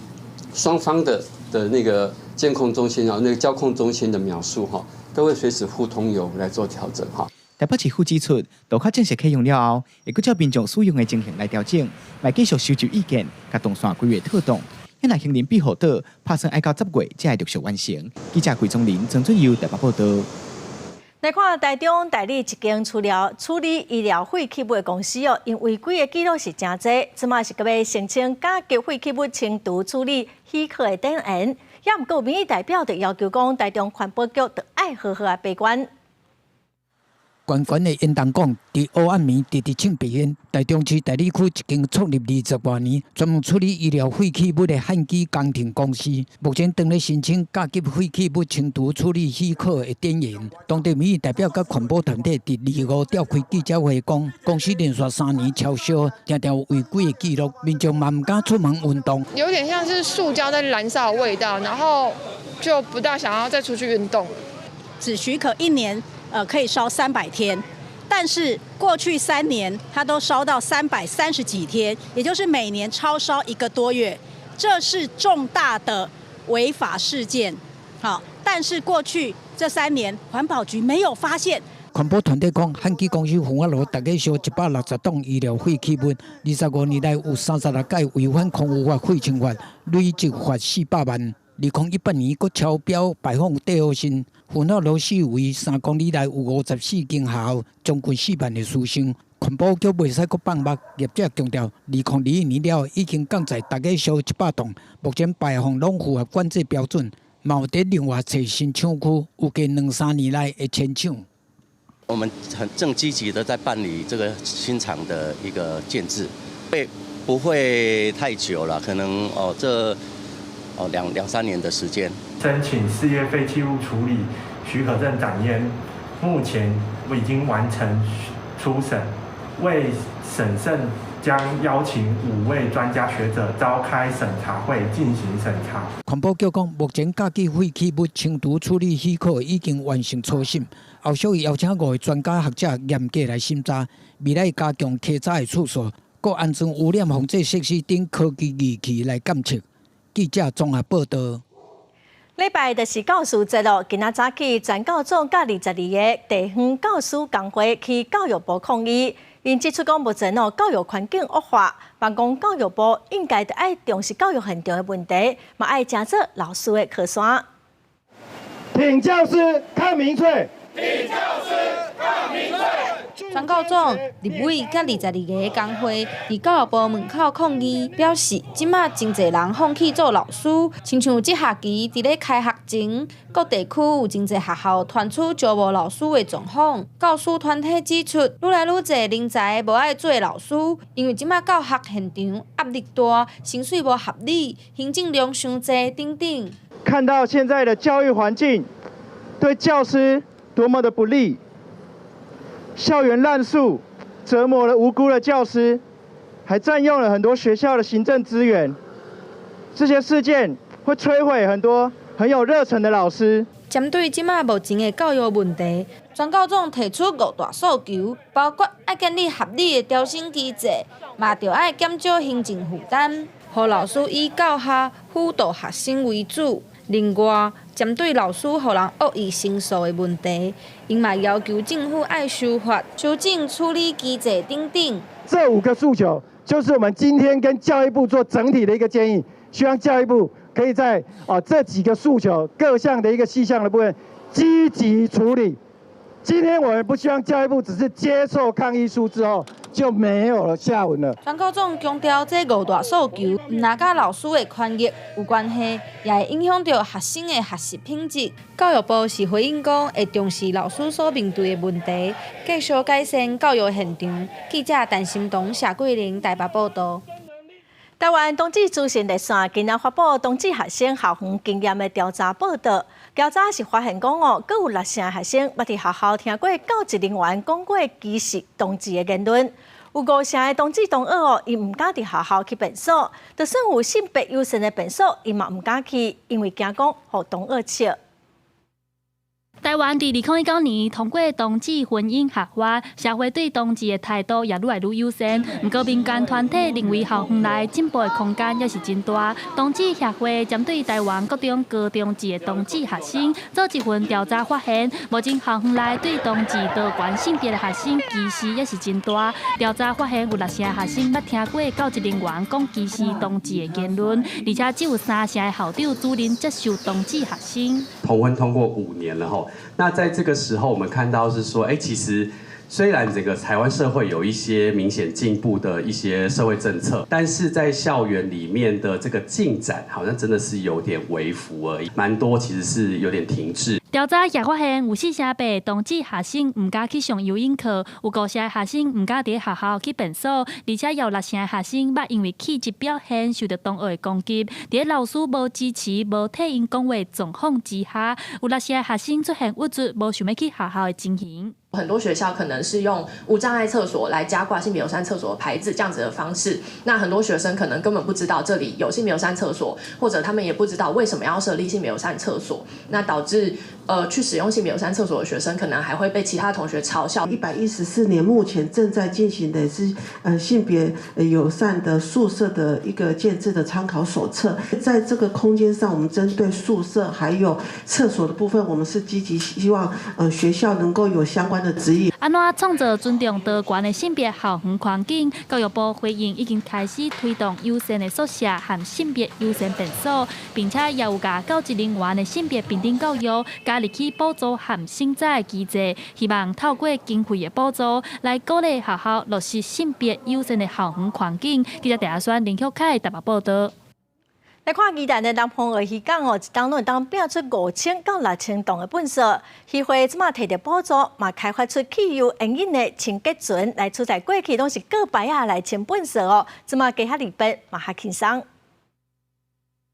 双方的那个监控中心那个交控中心的描述都会随时互通有无来做调整
台北市府指出，路口正式启用了后，会按照民众使用的情形来调整，来继续收集意见，甲动线规划妥当。因来行人庇护岛打算要到10月才会陆续完成。记者桂宗林、郑俊佑台北报道。
来看台中代理一间处理医疗废弃物的公司因违规的记录是真多，即卖是要申请甲级废弃物清除处理许可的等言，也毋过民意代表就要求讲，台中环保局就爱好好把关。
关的言谈讲，伫黑暗暝直直庆平原，台中市代理区一间创立20多年、专门处理医疗废弃物的汉基工程公司，目前正在申请甲级废弃物清除处理许可的点言。当地民意代表甲环保团体伫25召开记者会讲，公司连续3年超销，常常有违规的记录，民众嘛唔敢出门运动。
有点像是塑胶在燃烧的味道，然后就不大想要再出去运动。
只许可1年。可以烧300天，但是过去3年它都烧到330几天，也就是每年超烧1个多月，这是重大的违法事件。好，但是过去这3年环保局没有发现。
环保团体讲，汉基公司分发了大概烧160吨医疗废弃物，25年来有36届违反空污法、废氢法，累计罚400万。2018年，佫超标排放地恶性，分发螺丝为3公里内有54间学校，将近4万的师生。环保局袂使佫放目，业者强调，2021年了已经降在大概烧100吨，目前排放拢符合管制标准，嘛有伫另外找新厂区，有计2-3年内会迁厂。
我们正积极的在办理这个新厂的一个建制，不会太久了，可能2-3年的时间。
申请事业废弃物处理许可证展验，目前我已经完成
初审，为审慎将邀请5位专家学者召开审查会进行审查。
环保局讲，目前甲基废弃物清除处理许可已经完成初审，后续邀请5位专家学者严格来审查，未来加强稽查的处所，各安全污染防治设施等科技仪器来监测。记者综合报道。
礼拜就是教师节咯，今仔早起，全教总甲22个地方教师工会去教育部抗议。因指出讲，目前教育环境恶化，办公教育部应该得爱重视教育现场的问题，嘛爱加做老师的靠山。
挺教师抗民粹，
挺教师抗民粹。
全教总、立委甲22个工会伫教育部门口抗议，表示即马真侪人放弃做老师，亲像即学期伫咧开学前，各地区有真侪学校传出招无老师的状况。教师团体指出，愈来愈侪人才无爱做老师，因为即马教学现场压力大，薪水无合理，行政量伤济等等。
看到现在的教育环境对教师多么的不利。校园滥诉，折磨了无辜的教师，还占用了很多学校的行政资源。这些事件会摧毁很多很有热忱的老师。
针对即马目前的教育问题，全教总提出5大诉求，包括爱建立合理的调薪机制，嘛着爱减少行政负担，让老师以教学辅导学生为主。另外，针对老师予人恶意申诉的问题，因嘛要求政府爱修法、修正处理机制等等。
这5个诉求，就是我们今天跟教育部做整体的一个建议，希望教育部可以在这几个诉求各项的一个细项的部分积极处理。今天我们不希望教育部只是接受抗议书之后就没有了下文了。
全教总强调，这5大诉求唔但甲老师的权益有关系，也会影响到学生的学习品质。教育部是回应讲，会重视老师所面对的问题，继续改善教育现场。记者陈心彤、谢桂玲台北报道。
台湾冬季资讯热线今日发布冬季学生校园经验的调查报道，调查是发现讲各有6成学生捌伫学校听过教职人员讲过歧视同志的言论，有5成的同志同学因唔敢伫学校去便所，就算有性别优先的便所，因嘛唔敢去，因为惊讲互同学笑。
台湾伫2019年通过同志婚姻合法，社会对同志的态度也愈来愈友善。不过民间团体认为校园内进步的空间也是真大。同志协会针对台湾各种高中职的同志学生做一份调查，发现目前校园内对同志多元性别的学生歧视也是真大。调查发现有6成学生捌听过教职人员讲歧视同志的言论，而且只有3成的校长主任接受同志学生。
同婚通过5年了吼。那在这个时候，我们看到是说，其实虽然整个台湾社会有一些明显进步的一些社会政策，但是在校园里面的这个进展，好像真的是有点微幅而已，蛮多其实是有点停滞。
调查也发现，有4成8同志学生唔敢去上游泳课，有5成学生唔敢伫学校去便所，而且有6成学生捌因为气质表现受到同学的攻击。伫老师无支持、无替因讲话状况之下，有6成学生出现郁卒、无想要去学校的情形。
很多学校可能是用无障碍厕所来加挂性别友善厕所的牌子，这样子的方式。那很多学生可能根本不知道这里有性别友善厕所，或者他们也不知道为什么要设立性别友善厕所，那导致去使用性别友善厕所的学生可能还会被其他同学嘲笑。
114年目前正在进行的是性别友善的宿舍的一个建制的参考手册，在这个空间上，我们针对宿舍还有厕所的部分，我们是积极希望学校能够有相关的指引。
安怎创造尊重多元的性别校园环境？教育部回应已经开始推动优先的宿舍和性别优先便所，并且也有甲教职人员的性别平等教育加入去补助和审查的机制，希望透过经费的补助来鼓励学校落实性别优先的校园环境。记者陈选林秀凯台北报道。
来看宜兰的南方鹅鱼港一当论当变出5000到6000吨的粪扫，渔会即马摕到补助，嘛开发出汽油引引的清洁船来取代过去拢是个摆来清粪扫即马加较利便，嘛较轻松。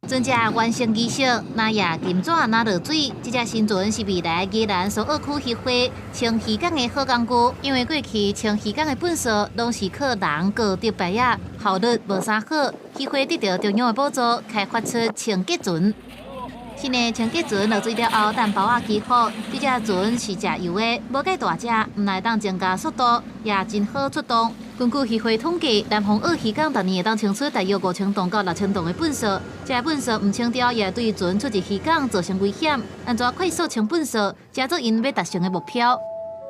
船只完成仪式，拿野金纸拿落水。这只新船是未来宜兰苏澳区渔会清渔港的好工具，因为过去清渔港的本色拢是靠人高得白呀，效率无啥好。渔会得到中央的补助，开发出清洁船。新的清洁船落水了后，等包仔起好。这只船是食油的，无介大只，唔来当增加速度，也真好出动。根据渔会统计，南方澳渔港逐年会当清出大约5000吨到6000吨的粪扫，这粪扫唔清掉，也对船出入渔港造成危险。安怎快速清粪扫，加做因要达成的目标。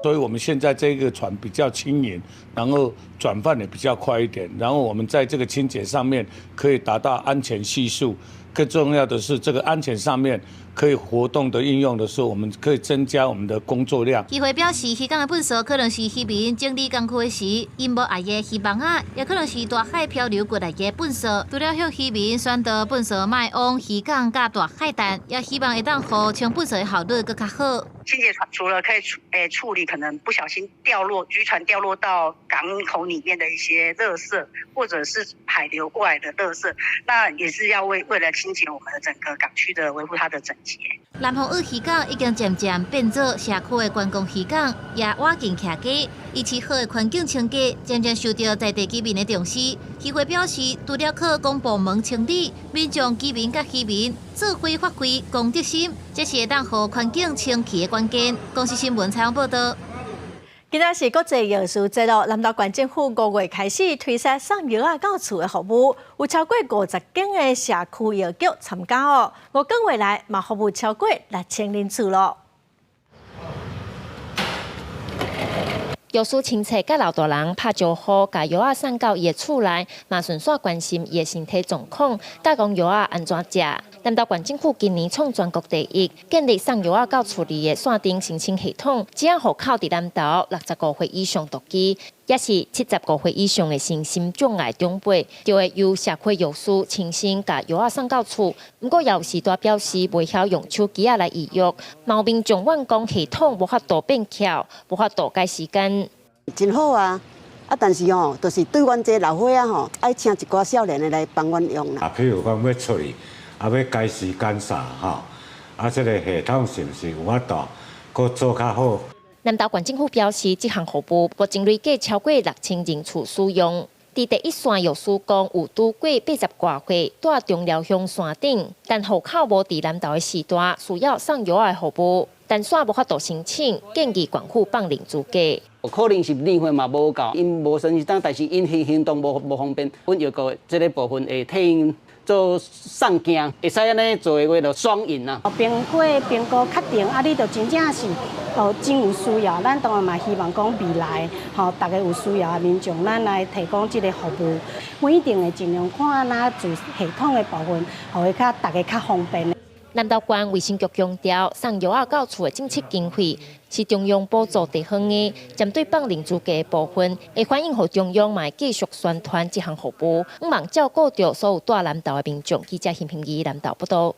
所以我们现在这个船比较轻盈，然后转换也比较快一点，然后我们在这个清洁上面可以达到安全系数。更重要的是，这个安全上面可以活动的应用的时候，我们可以增加我们的工作量。渔会表示，渔港的粪扫可能是渔民整理工区的时，因无爱的渔网啊，也可能是大海漂流过来的粪扫。除了向渔民宣导粪扫卖往渔港甲大海淡，也希望会当让清粪扫的效率更加好。
清洁船除了可以处理可能不小心渔船掉落到港口里面的一些垃圾，或者是海流过来的垃圾，那也是要为了清洁我们的整个港区的维护它的整洁。
南方澳渔港已经渐渐变做社区的观光渔港，也瓦镜徛家，以其好的环境清洁，渐渐受到在地居民的重视。渔会表示，除了靠公部门清理，民众居民甲渔民做伙发挥公德心，这是会当让环境清气的关键。公司新闻采访报道。
今仔是国际药师节咯，南投县政府5月开始推出送药到厝的服务，有超过50间的社区药局参加哦。5个月来，嘛服务超过6000人次咯。
药师亲切甲老大人拍招呼，甲药仔送到伊的厝内，嘛顺续关心伊的身体状况，甲讲药仔安怎食。南投县政府今年创全国第1，建立送药仔到厝里的线顶申请系统，只要户口伫南投65岁以上独居，也是75岁以上的身心障碍长辈，就会由社区药师亲身甲药仔送到厝。不过也有时代表示袂晓用手机来预约，毛病众怨讲系统无法度变巧，无法度改时间。
真好啊！但是就是对阮这老伙仔爱请一寡少年的来帮阮用啦。
譬如讲要出去，要改时间啥这个系统是不是有法度搁做较好？
南投县政府表示，这项服务目前累计超过6000人次使用。伫第一线药师讲有拄过80多岁，住中寮乡山顶，但户口无伫南投的时代，需要送药的服务，但煞无法度申请，建议县府放零资格。
可能是年岁嘛无够，因无身份，但是因行动无方便，阮药局这个部分会替因做送件，会使安尼做的话就双赢啊。
评估确定，你就真正是真有需要，咱当然嘛希望讲未来大家有需要的民众，咱来提供这个服务，我一定会尽量看哪做系统的部分，互会大家较方便。
南投县卫生局强调，送药仔到厝的政策经费是中央补助地方的，针对放零资格的部分，会反映予中央嘛继续宣传这项服务，希望照顾到所有住南投的民众。记者邢平仪南投报道。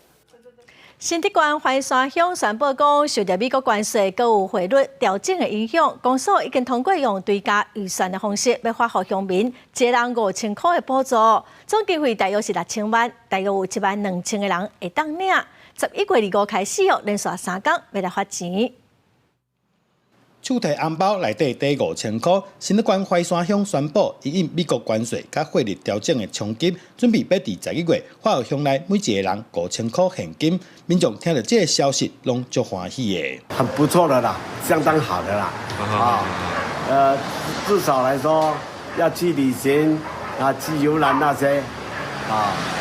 新竹县怀山乡宣布讲，受到美国关税佮有汇率调整的影响，公所已经通过用追加预算的方式，要发予乡民一人5000块的补助，总经费大约是6000万，大约有12000个人会当领。11月25开始连续3天要来发钱。
手提红包内底抵5000块，新竹县怀山乡宣布，因应美国关税甲汇率调整的冲击，准备要伫11月发予乡内每一个人5000块现金。民众听到这个消息，拢足欢喜的。
很不错的啦，相当好的啦。至少来说，要去旅行去游览那些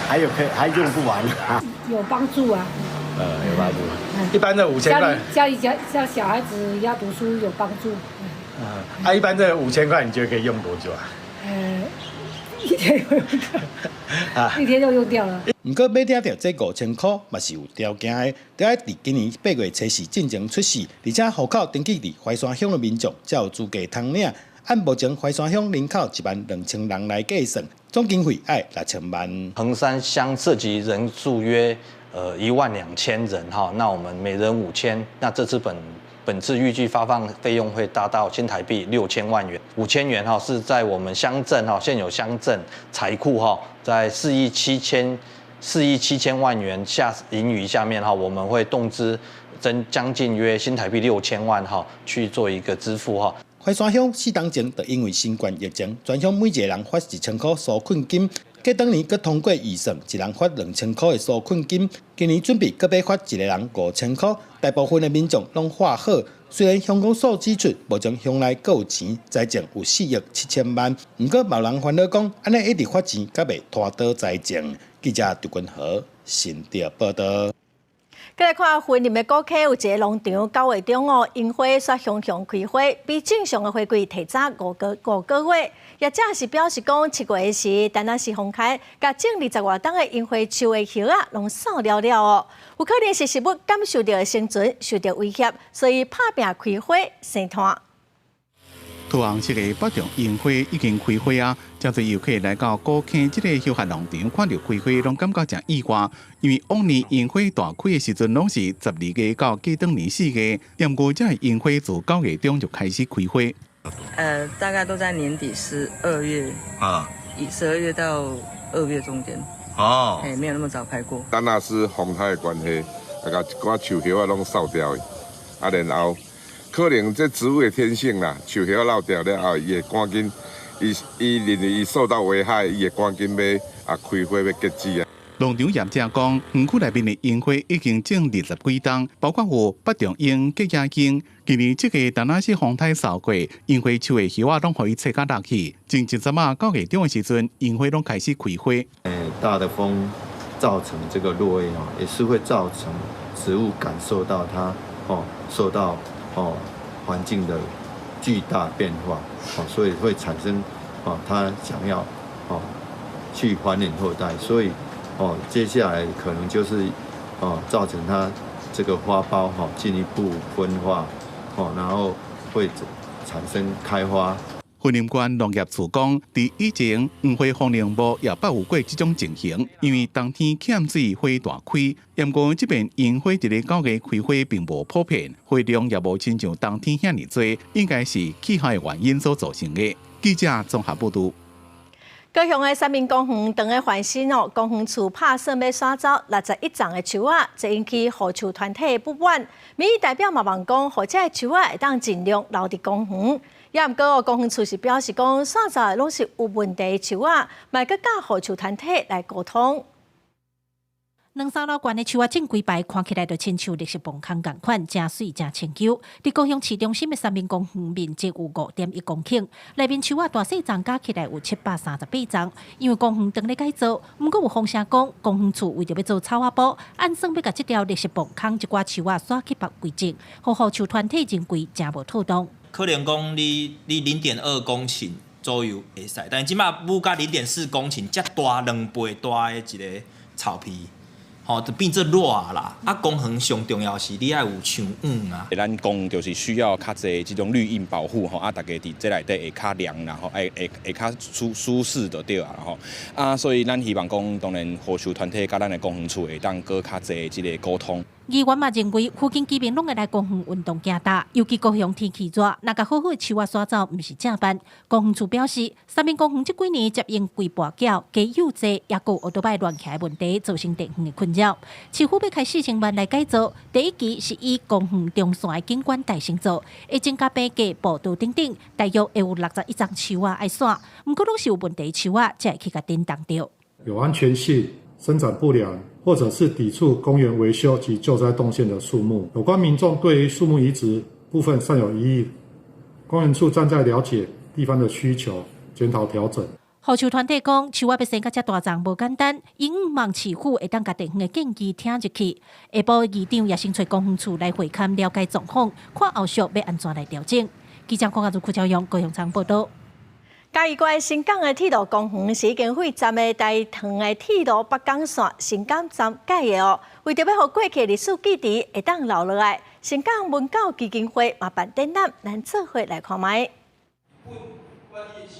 还用不完。
有帮助啊。
有帮助。一般的5000块，
家里教小孩子要读书有帮助。
一般这5000块，你觉得可以用多久啊？
一天就用掉，一天就用掉了。
不过要领到这5000块，嘛是有条件的，得要伫今年8月初4进前出世，而且户口登记伫怀山乡的民众才有资格通领。按目前怀山乡人口12000人来计算，总经费要6000万。
衡山乡涉及人数约12000人哈，那我们每人5000，那这次本次预计发放费用会达到新台币6000万元，5000元哈是在我们乡镇哈现有乡镇财库哈在4亿7000 4亿7千万元盈余下面哈，我们会动资将近约新台币6000万哈去做一个支付哈。
快山乡4年前就因为新冠疫情，全乡每一个人发1000块纾困金。过当年，佮通过预算，一人发2000块的纾困金。今年准备佮要发一个人5000块，大部分的民众拢发好。虽然香港数指出，目前乡内各有钱，财政有4亿7千万，不过某人烦恼讲，安尼一直发钱，佮袂拖倒财政。记者杜君和新竹报道。
再来看云林的古溪有一个农场9月中樱花煞雄雄开花，比正常的花季提早5个月。业者是表示讲，7月时，但那是风开，甲种20外冬的樱花树的叶啊，拢扫了了有可能是食物感受到生存受到威胁，所以拍拼开花生炭。
土红色的北中樱花已经开花啊！真侪游客来到古坑这个休闲农场，看到开花，拢感觉真意外。因为往年樱花大开的时阵，拢是12月到过当年4月，不过这樱花自9月中就开始开花。
大概都在年底12月啊，以12月到2月中间。哦，没有那么早开过。
但那是风台的关系，把一寡树叶啊拢扫掉的，然后。可能这植物的天性啦，树叶落掉了后，伊会赶紧，伊认为伊受到危害，伊会赶紧要开花要结籽啊。
农场业者讲，园区内面的樱花已经种20几冬，包括有北中樱、吉野樱。今年这个但那是风台扫过，樱花树的叶啊拢可以切甲落去。前一阵啊9月中的时阵，樱花拢开始开花。
大的风造成这个落叶也是会造成植物感受到它受到。环境的巨大变化，所以会产生它想要去繁衍后代，所以接下来可能就是造成它这个花苞进一步分化，然后会产生开花。
云林县农业处讲，伫以前黄花风铃木也捌有过这种情形，因为冬天欠水花大开。不过这边樱花伫咧9月开花并无普遍，花量也无亲像冬天遐尼多，应该是气候的原因所造成的。记者综合报道。
高雄的三民公园等个翻新公园处拍算要刷走61丛的树仔，这引起护树团体不满。民意代表嘛望讲，或者树仔会当尽量留伫公园。也毋过，公园处是表示讲，刷走的拢是有问题的树仔，卖佮甲护树团体来沟通。
2-3楼高的树仔种几排，看起来就亲像绿色磅空共款，真水真清幽。伫高雄市中心的三民公园面积有5.1公顷，内面树仔大细丛加起来有738丛。因为公园当咧改造，毋过有风声讲，公园处为着要做草仔埔，按算要甲这条绿色磅空一寡树仔刷去别规整，互护树团体认为真无妥当。
可能讲你0.2公顷左右会使，但即马母甲0.4公顷，遮大2倍大的一个草皮。就变做热啦，公园上重要是你要有树啊。
咱公就是需要较侪这种绿荫保护大家伫这内底会较凉，然后会较舒适就对啊，所以咱希望讲，当然护树团体甲咱的公园处会当搁较侪这个沟通。
议员嘛认为，附近居民拢会来公园运动行踏，尤其高雄天气热，若甲好好的树仔刷走，毋是正办。公园处表示，三民公园这几年接应规跋筊、加幼济，也有奥多摆乱起的问题，造成地方的困扰。市府要开4000万来改造，第一期是以公园中线的景观大成做，会增加爬架、步道等等，大约会有61丛树仔爱刷，毋过拢是有问题的树仔，才会去甲叮当着。
有安全性、生长不良，或者是抵触公园维修及救灾动线的树木，有关民众对于树木移植部分尚有疑义，公园处站在了解地方的需求，检讨调整。
护树团体讲，树仔要生甲遮大丛无简单，因毋望市府会当甲地方的建议听入去。下晡议长也先找公园处来会勘了解状况，看后续要安怎来调整。记者郭家如、邱朝阳、高雄场报道。嘉义县新港的铁路公园是已经废站的大长的铁路北港线新港站改的为着要让过去历史记忆会当留落来，新港文教基金会嘛办展览，咱做伙来看卖。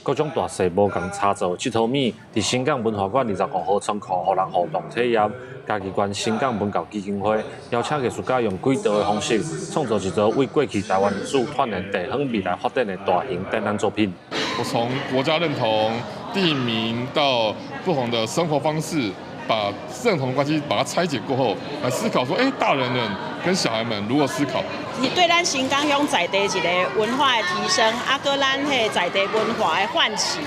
各种大细无共插座这套米，伫新港文化馆20公号仓库，互人互动体验。嘉义县新港文教基金会邀请艺术家用轨道的方式，创造一座为过去台湾历史串联地方未来发展的大型展览作品。
我从国家认同、地名到不同的生活方式，
把认同关系把它拆解过后，来思考说，大人们跟小孩们如何思考。
是对咱新港乡在地一个文化的提升，搁咱迄在地文化的唤起。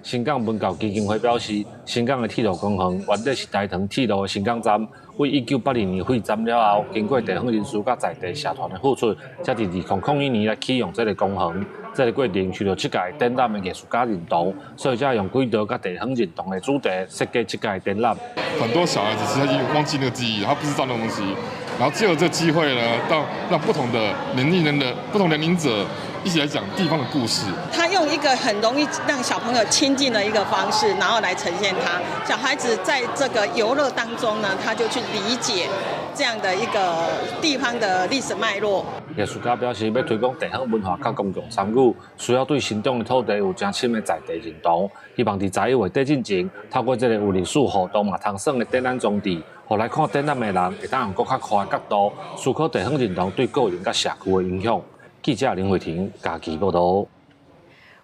新港文教基金会表示，新港的铁路工程原底是台糖铁路的新港站，为1980年废站了后，经过地方人士甲在地社团的付出，才伫2001年来启用这个工程。这个过程除了7届展览的艺术家认同，所以才用轨道甲地方认同的主题设计7届展览。
很多小孩子其实他已经忘记那个记忆，他不知道那个东西。然后借由这个机会呢，让不同的年龄者一起来讲地方的故事。
他用一个很容易让小朋友亲近的一个方式，然后来呈现他。小孩子在这个游乐当中呢，他就去理解这样的一个地方的历史脉络。
艺术家表示，要推广地方文化甲公共参与，需要对新庄的土地有真深的在地认同。希望伫11月底进前，透过这个有历史互动嘛通耍的展览装置，互来看展览的人会当用更较宽的角度思考地方认同对个人甲社区的影响。记者林慧婷家己报道。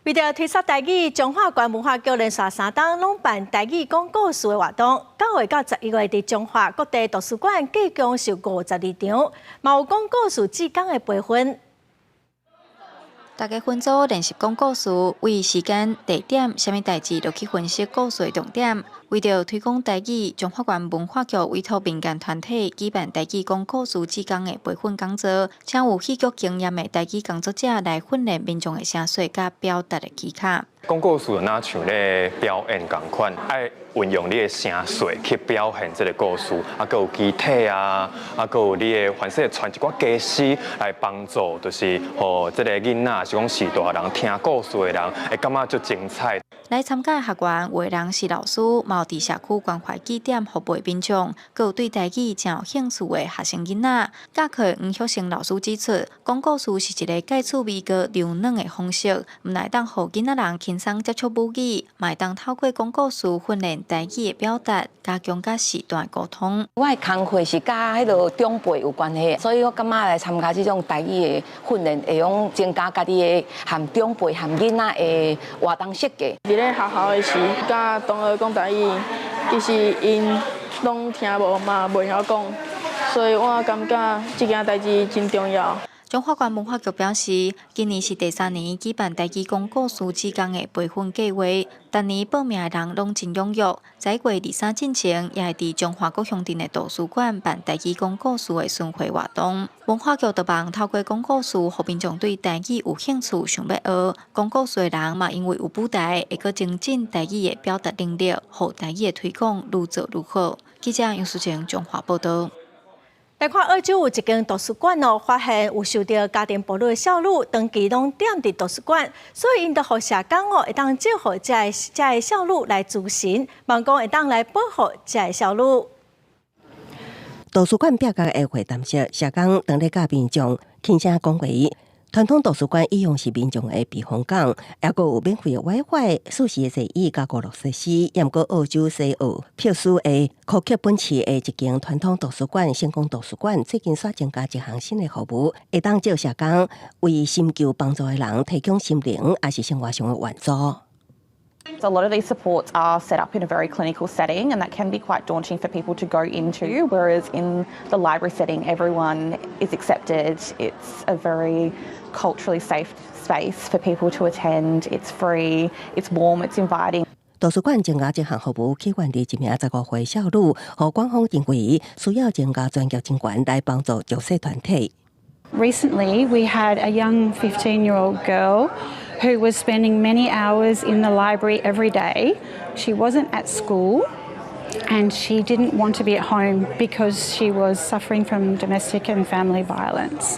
为了推广台语，中华县文化局连续3档拢办台语讲故事的活动。9月到11月，伫中华各地图书馆计共有52场，嘛有讲故事志工的培训。
大家分组练习讲故事，为时间、地点、什么代志，就去分析故事的重点。为了推广台语，中华县文化局委托民间团体举办台语讲故事志工的培训讲座，请有戏剧经验的台语工作者来训练民众的声说甲表达的技巧。
讲故事哪像咧表演同款，爱运用你的声说去表现这个故事，还有肢体啊，还有你的凡是传一寡假诗来帮助，就是互这个囡仔是讲是大人听故事的人，会感觉足精彩。
来参加的学员，有的人是老师，嘛有伫社区关怀据点服务民众，佮有对台语真有兴趣的学生囡仔。教课黄旭成老师指出，讲故事是一个介趣味佮流软的方式，毋来当互囡仔人轻松接触母语，嘛会当透过讲故事训练台语的表达，加强甲时段沟通。
我的工课是甲迄个长辈有关系，所以我感觉来参加这种台语的训练，会用增加家己的和长辈、和囡仔的活动设计。
咧学校的时，甲同学讲台语，其实因拢听无嘛，袂晓讲，所以我感觉这件代志真重要。
中华县文化局表示，今年是第3年举办台语讲故事志工的培训计划，当年报名的人拢真踊跃。11月23进前，也会伫中华国乡镇的图书馆办台语讲故事的巡回活动。文化局就望透过讲故事，互民众对台语有兴趣，想要学。讲故事的人嘛，因为有舞台，会阁增进台语的表达能力，互台语的推广愈做愈好。记者杨淑晴中华报道。
来看澳洲有一间图书馆发现有受到家庭暴力的少女，长期拢踮伫图书馆，所以因就互社工会当照顾这个少女来咨询，望讲会当来保护这个少女。
图书馆表格的会担心社工当咧甲民众轻声讲话。传统图书馆以用是民众的避风港，也阁有免费的 WiFi、舒适的座椅甲娱乐设施。也毋过澳洲西澳票数的科克本市的一间传统图书馆——成功图书馆，最近煞增加一项新的服务，会当借社工为寻求帮助的人提供心灵也是生活上的援助。
A lot of these supports are set up in a very clinical setting, and that can be quite daunting for people to go into, whereas in the library setting, everyone is accepted. It's a very culturally safe space for people to attend. It's free, it's warm, it's inviting.
图书馆增加这项服务，起源于一名15岁少女，和官方认为需要增加专业资源来帮助弱势团体。
Recently, we had a young 15-year-old girl who was spending many hours in the library every day. She wasn't at school and she didn't want to be at home because she was suffering from domestic and family violence.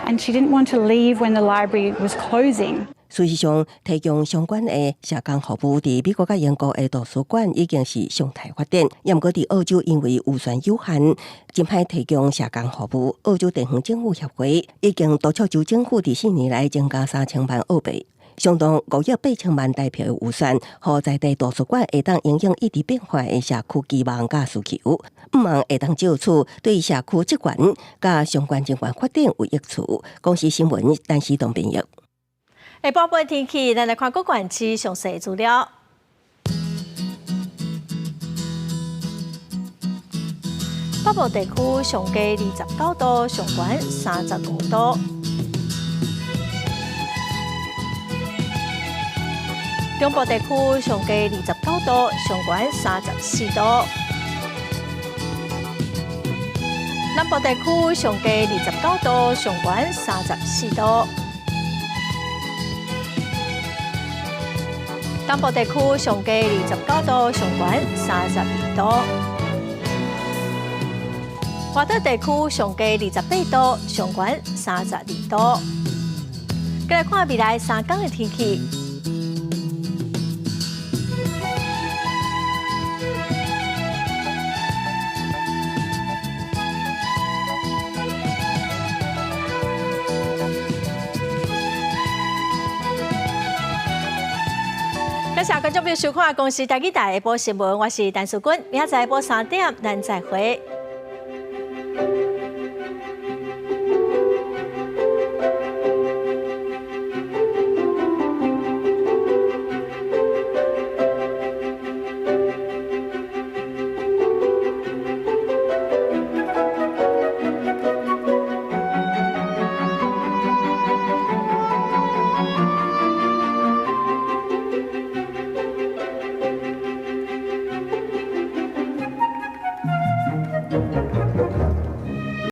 And she didn't want to leave when the library was closing.
事实上，提供相关的社工服务，伫美国甲英国的图书馆已经是常态发展。也毋过，伫澳洲因为预算有限，真歹提供社工服务。澳洲地方政府协会已经督促州政府伫4年来增加3000万澳币，相当5亿8千万台票的预算，互在地图书馆会当应用一直变化的社区期望甲需求，毋望会当就此对社区资源甲相关资源发展有益处。公司新闻陈思东编译。
下晡半天气，咱来看各县市详细资料。北部地区上低29度，上悬35度。中部地区上低29度，上悬34度。南部地区上低29度，上悬34度。东部地区上低29度，上悬32度。华岛地区上低28度，上悬32度。再来看未来3天的天气。感谢观众朋友收看《公视台语台下晡新闻》，我是陈淑君，明仔载下晡3点，咱再会。